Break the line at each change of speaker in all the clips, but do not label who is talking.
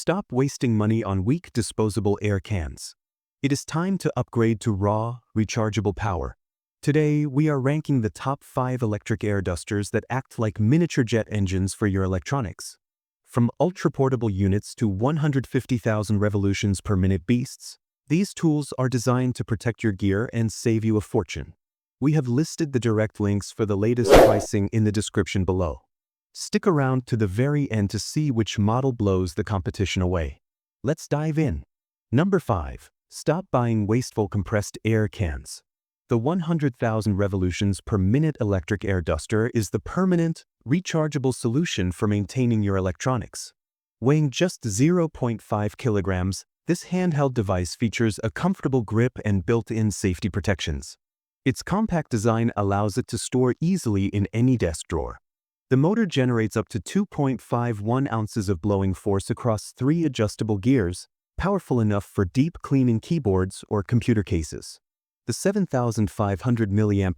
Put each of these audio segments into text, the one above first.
Stop wasting money on weak disposable air cans. It is time to upgrade to raw, rechargeable power. Today, we are ranking the top 5 electric air dusters that act like miniature jet engines for your electronics. From ultra-portable units to 150,000 revolutions per minute beasts, these tools are designed to protect your gear and save you a fortune. We have listed the direct links for the latest pricing in the description below. Stick around to the very end to see which model blows the competition away. Let's dive in. Number 5. Stop buying wasteful compressed air cans. The 100,000 revolutions per minute electric air duster is the permanent, rechargeable solution for maintaining your electronics. Weighing just 0.5 kilograms, this handheld device features a comfortable grip and built-in safety protections. Its compact design allows it to store easily in any desk drawer. The motor generates up to 2.51 ounces of blowing force across 3 adjustable gears, powerful enough for deep cleaning keyboards or computer cases. The 7,500 mAh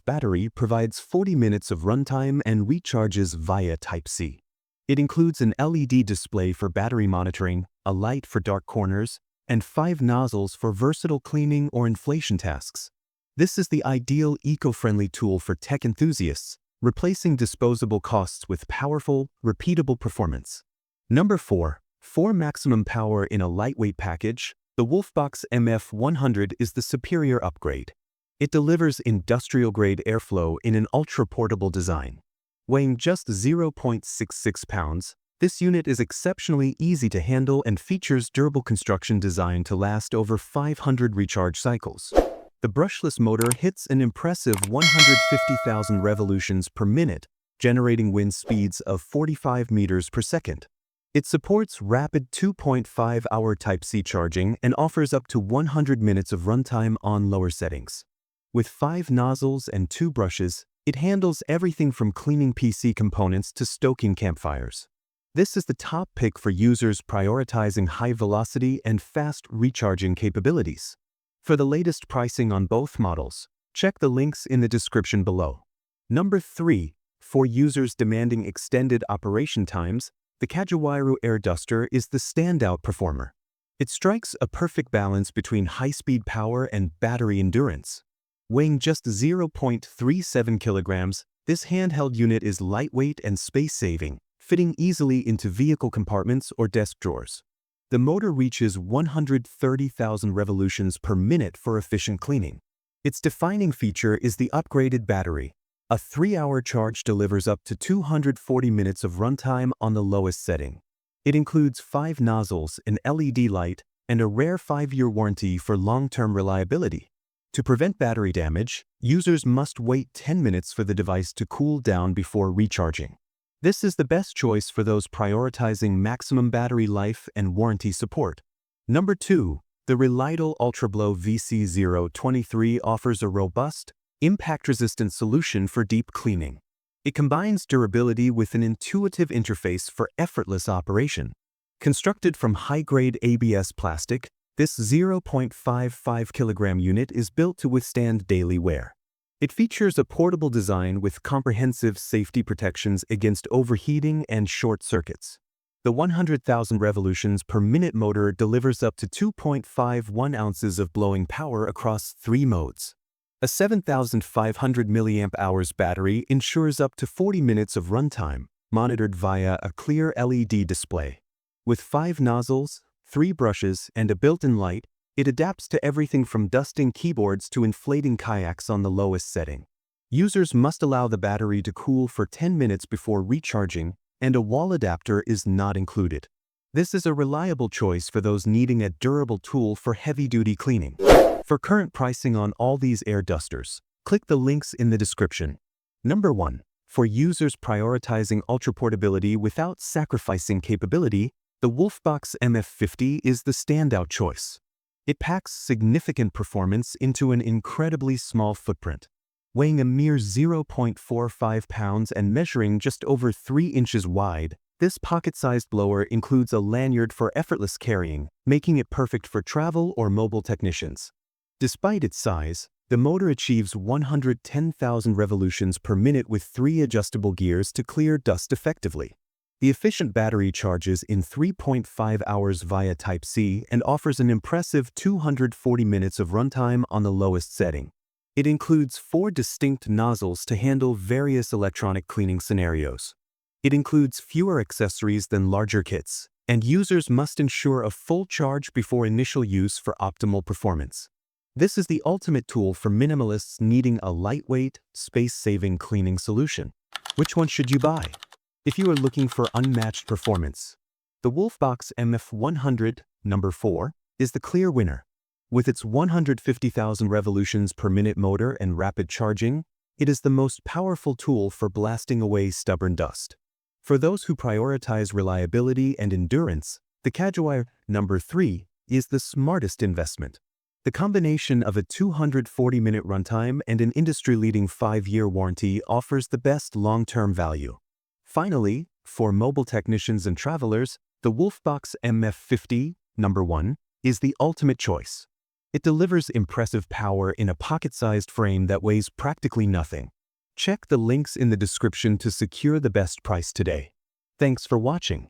battery provides 40 minutes of runtime and recharges via Type-C. It includes an LED display for battery monitoring, a light for dark corners, and 5 nozzles for versatile cleaning or inflation tasks. This is the ideal eco-friendly tool for tech enthusiasts, replacing disposable costs with powerful, repeatable performance. Number 4. For maximum power in a lightweight package, the WOLFBOX MF100 is the superior upgrade. It delivers industrial-grade airflow in an ultra-portable design. Weighing just 0.66 pounds, this unit is exceptionally easy to handle and features durable construction designed to last over 500 recharge cycles. The brushless motor hits an impressive 150,000 revolutions per minute, generating wind speeds of 45 meters per second. It supports rapid 2.5-hour Type-C charging and offers up to 100 minutes of runtime on lower settings. With 5 nozzles and 2 brushes, it handles everything from cleaning PC components to stoking campfires. This is the top pick for users prioritizing high velocity and fast recharging capabilities. For the latest pricing on both models, check the links in the description below. Number 3. For users demanding extended operation times, the Cordless air duster is the standout performer. It strikes a perfect balance between high-speed power and battery endurance. Weighing just 0.37 kilograms, this handheld unit is lightweight and space-saving, fitting easily into vehicle compartments or desk drawers. The motor reaches 130,000 revolutions per minute for efficient cleaning. Its defining feature is the upgraded battery. A 3-hour charge delivers up to 240 minutes of runtime on the lowest setting. It includes 5 nozzles, an LED light, and a rare 5-year warranty for long-term reliability. To prevent battery damage, users must wait 10 minutes for the device to cool down before recharging. This is the best choice for those prioritizing maximum battery life and warranty support. Number 2. The Relital UltraBlow VC023 offers a robust, impact-resistant solution for deep cleaning. It combines durability with an intuitive interface for effortless operation. Constructed from high-grade ABS plastic, this 0.55 kilogram unit is built to withstand daily wear. It features a portable design with comprehensive safety protections against overheating and short circuits. The 100,000 revolutions per minute motor delivers up to 2.51 ounces of blowing power across 3 modes. A 7,500 mAh battery ensures up to 40 minutes of runtime, monitored via a clear LED display. With 5 nozzles, 3 brushes, and a built-in light, it adapts to everything from dusting keyboards to inflating kayaks on the lowest setting. Users must allow the battery to cool for 10 minutes before recharging, and a wall adapter is not included. This is a reliable choice for those needing a durable tool for heavy-duty cleaning. For current pricing on all these air dusters, click the links in the description. Number 1. For users prioritizing ultra-portability without sacrificing capability, the WOLFBOX MF50 is the standout choice. It packs significant performance into an incredibly small footprint. Weighing a mere 0.45 pounds and measuring just over 3 inches wide, this pocket-sized blower includes a lanyard for effortless carrying, making it perfect for travel or mobile technicians. Despite its size, the motor achieves 110,000 revolutions per minute with 3 adjustable gears to clear dust effectively. The efficient battery charges in 3.5 hours via Type-C and offers an impressive 240 minutes of runtime on the lowest setting. It includes 4 distinct nozzles to handle various electronic cleaning scenarios. It includes fewer accessories than larger kits, and users must ensure a full charge before initial use for optimal performance. This is the ultimate tool for minimalists needing a lightweight, space-saving cleaning solution. Which one should you buy? If you are looking for unmatched performance, the WOLFBOX MF100 No. 4 is the clear winner. With its 150,000 revolutions per minute motor and rapid charging, it is the most powerful tool for blasting away stubborn dust. For those who prioritize reliability and endurance, the Jaguar No. 3 is the smartest investment. The combination of a 240-minute runtime and an industry-leading 5-year warranty offers the best long-term value. Finally, for mobile technicians and travelers, the WOLFBOX MF50 No. 1 is the ultimate choice. It delivers impressive power in a pocket-sized frame that weighs practically nothing. Check the links in the description to secure the best price today. Thanks for watching.